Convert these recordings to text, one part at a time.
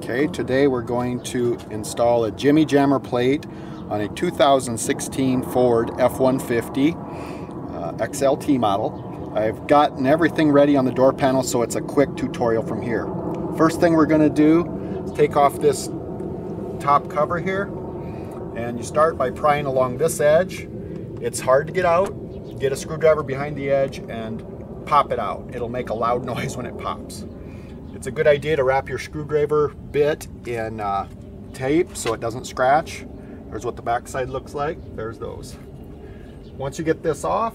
Okay, today we're going to install a Jimmi Jammer plate on a 2016 Ford F150 XLT model. I've gotten everything ready on the door panel, so it's a quick tutorial from here. First thing we're going to do is take off this top cover here, and you start by prying along this edge. It's hard to get out. Get a screwdriver behind the edge and pop it out. It'll make a loud noise when it pops. It's a good idea to wrap your screwdriver bit in tape so it doesn't scratch. There's what the back side looks like. There's those. Once you get this off,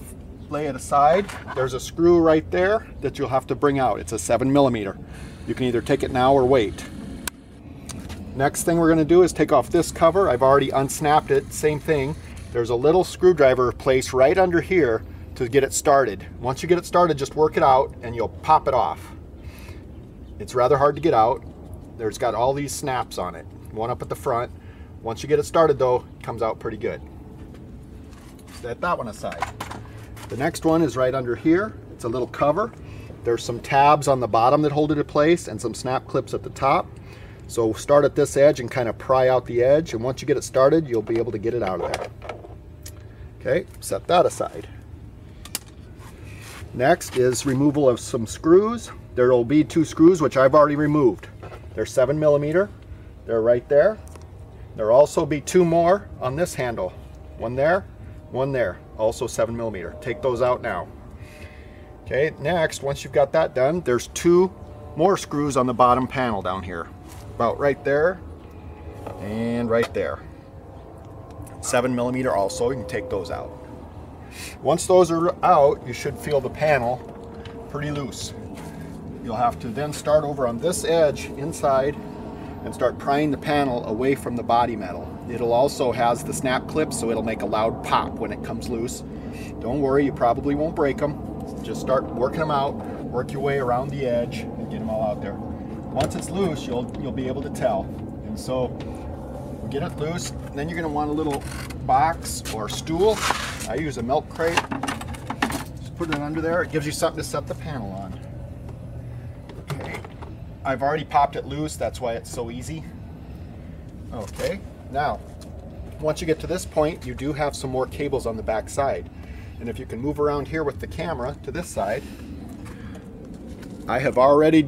lay it aside. There's a screw right there that you'll have to bring out. It's a 7mm. You can either take it now or wait. Next thing we're going to do is take off this cover. I've already unsnapped it. Same thing. There's a little screwdriver placed right under here to get it started. Once you get it started, just work it out and you'll pop it off. It's rather hard to get out. There's got all these snaps on it, one up at the front. Once you get it started though, it comes out pretty good. Set that one aside. The next one is right under here. It's a little cover. There's some tabs on the bottom that hold it in place and some snap clips at the top. So start at this edge and kind of pry out the edge, and once you get it started, you'll be able to get it out of there. Okay, set that aside. Next is removal of some screws. There will be 2 screws, which I've already removed. They're 7mm. They're right there. There'll also be 2 more on this handle. One there, also 7mm. Take those out now. Okay, next, once you've got that done, there's 2 more screws on the bottom panel down here. About right there and right there. 7mm also, you can take those out. Once those are out, you should feel the panel pretty loose. You'll have to then start over on this edge inside and start prying the panel away from the body metal. It'll also has the snap clips, so it'll make a loud pop when it comes loose. Don't worry, you probably won't break them. Just start working them out, work your way around the edge and get them all out there. Once it's loose, you'll be able to tell. And so get it loose, and then you're going to want a little box or stool. I use a milk crate. Just put it under there. It gives you something to set the panel on. Okay, I've already popped it loose. That's why it's so easy. Okay, now once you get to this point, you do have some more cables on the back side. And if you can move around here with the camera to this side, I have already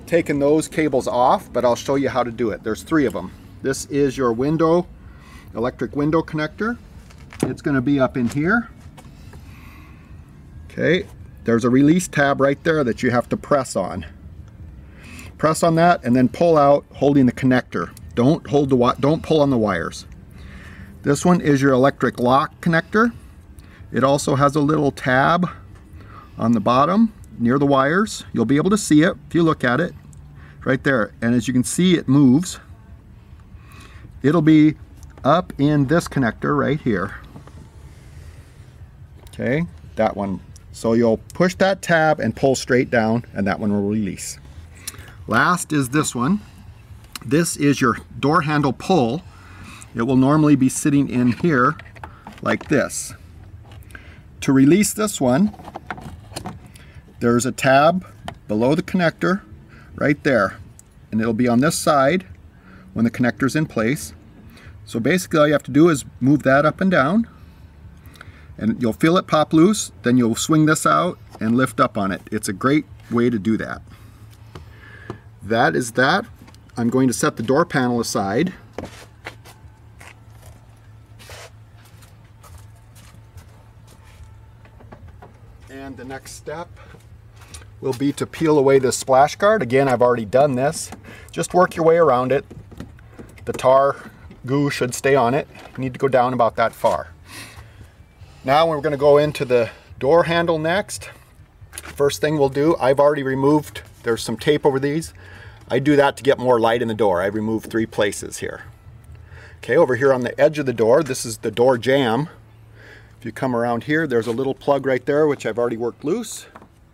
taken those cables off, but I'll show you how to do it. There's 3 of them. This is your electric window connector. It's going to be up in here. Okay, there's a release tab right there that you have to press on. Press on that and then pull out holding the connector. Don't pull on the wires. This one is your electric lock connector. It also has a little tab on the bottom near the wires. You'll be able to see it if you look at it right there, and as you can see, it moves. It'll be up in this connector right here. Okay, that one. So you'll push that tab and pull straight down, and that one will release. Last is this one. This is your door handle pull. It will normally be sitting in here like this. To release this one, there's a tab below the connector right there, and it'll be on this side when the connector's in place. So basically all you have to do is move that up and down, and you'll feel it pop loose. Then you'll swing this out and lift up on it. It's a great way to do that. That is that. I'm going to set the door panel aside. And the next step will be to peel away this splash guard. Again, I've already done this. Just work your way around it. The tar goo should stay on it. You need to go down about that far. Now we're going to go into the door handle next. First thing we'll do, I've already removed, there's some tape over these. I do that to get more light in the door. I removed 3 places here. Okay, over here on the edge of the door, this is the door jamb. If you come around here, there's a little plug right there, which I've already worked loose.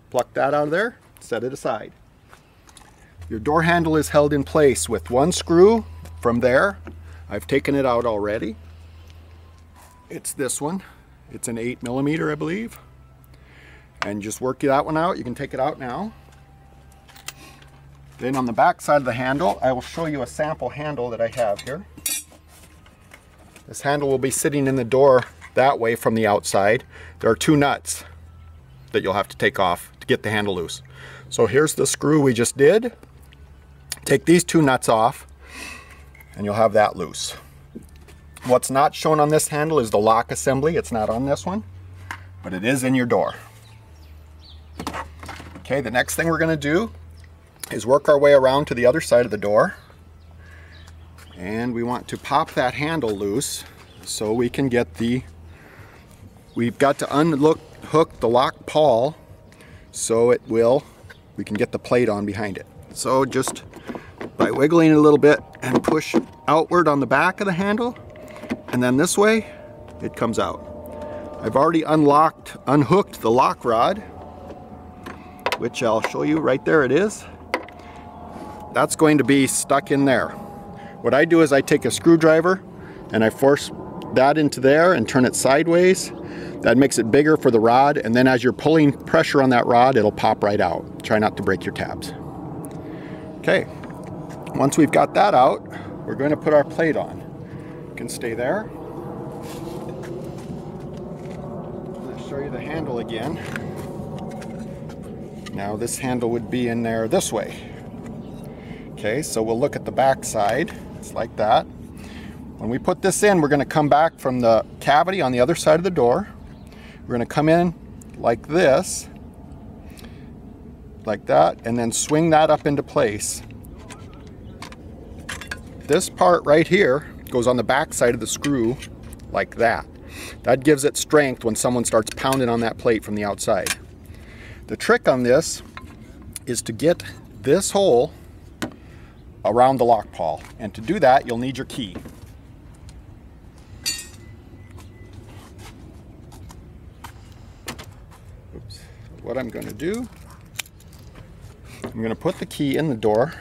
Pluck that out of there, set it aside. Your door handle is held in place with 1 screw from there. I've taken it out already. It's this one. It's an 8mm, I believe. And just work that one out. You can take it out now. Then on the back side of the handle, I will show you a sample handle that I have here. This handle will be sitting in the door that way from the outside. There are 2 nuts that you'll have to take off to get the handle loose. So here's the screw we just did. Take these 2 nuts off and you'll have that loose. What's not shown on this handle is the lock assembly. It's not on this one, but it is in your door. Okay, the next thing we're going to do is work our way around to the other side of the door, and we want to pop that handle loose so we can get we've got to unhook the lock pawl so we can get the plate on behind it. So just by wiggling it a little bit and push outward on the back of the handle, and then this way it comes out. I've already unhooked the lock rod, which I'll show you right there. It is. That's going to be stuck in there. What I do is I take a screwdriver and I force that into there and turn it sideways. That makes it bigger for the rod, and then as you're pulling pressure on that rod, it'll pop right out. Try not to break your tabs. Okay, once we've got that out, we're going to put our plate on. You can stay there. I'll show you the handle again. Now this handle would be in there this way. Okay, so we'll look at the back side. It's like that. When we put this in, we're going to come back from the cavity on the other side of the door. We're going to come in like this, like that, and then swing that up into place. This part right here goes on the back side of the screw like that. That gives it strength when someone starts pounding on that plate from the outside. The trick on this is to get this hole around the lock pawl, and to do that you'll need your key. Oops. What I'm going to do, I'm going to put the key in the door,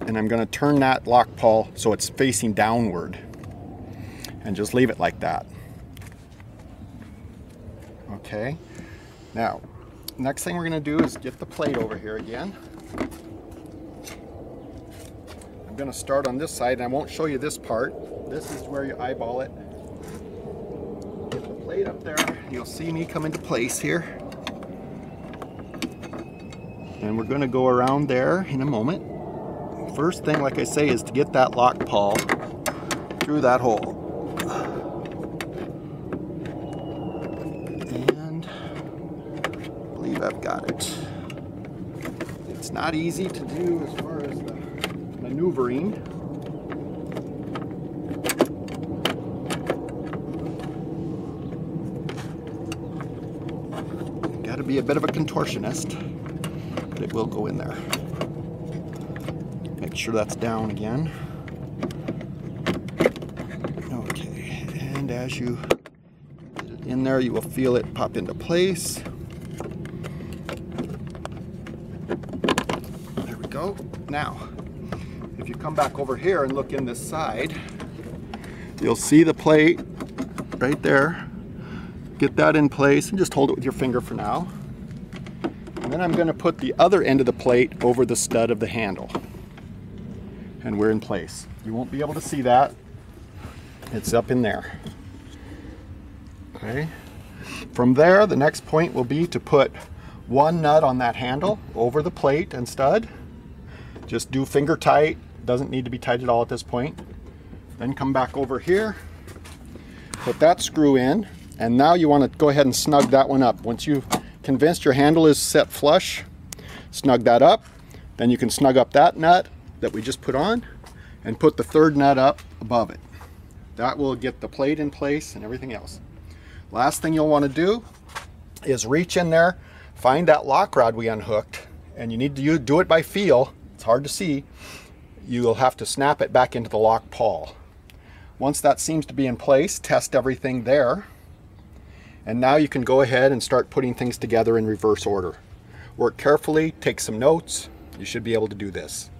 and I'm going to turn that lock pawl so it's facing downward, and just leave it like that. Okay, now next thing we're going to do is get the plate over here again. I'm going to start on this side, and I won't show you this part. This is where you eyeball it. Get the plate up there. You'll see me come into place here. And we're going to go around there in a moment. First thing, like I say, is to get that lock pawl through that hole. I've got it. It's not easy to do as far as the maneuvering. You've got to be a bit of a contortionist, but it will go in there. Make sure that's down again. Okay, and as you get it in there, you will feel it pop into place. Now, if you come back over here and look in this side, you'll see the plate right there. Get that in place and just hold it with your finger for now. And then I'm going to put the other end of the plate over the stud of the handle. And we're in place. You won't be able to see that. It's up in there. Okay. From there, the next point will be to put one nut on that handle over the plate and stud. Just do finger tight, doesn't need to be tight at all at this point. Then come back over here, put that screw in, and now you want to go ahead and snug that one up. Once you've convinced your handle is set flush, snug that up. Then you can snug up that nut that we just put on and put the third nut up above it. That will get the plate in place and everything else. Last thing you'll want to do is reach in there, find that lock rod we unhooked, and you need to do it by feel. It's hard to see. You'll have to snap it back into the lock pawl. Once that seems to be in place, test everything there. And now you can go ahead and start putting things together in reverse order. Work carefully, take some notes. You should be able to do this.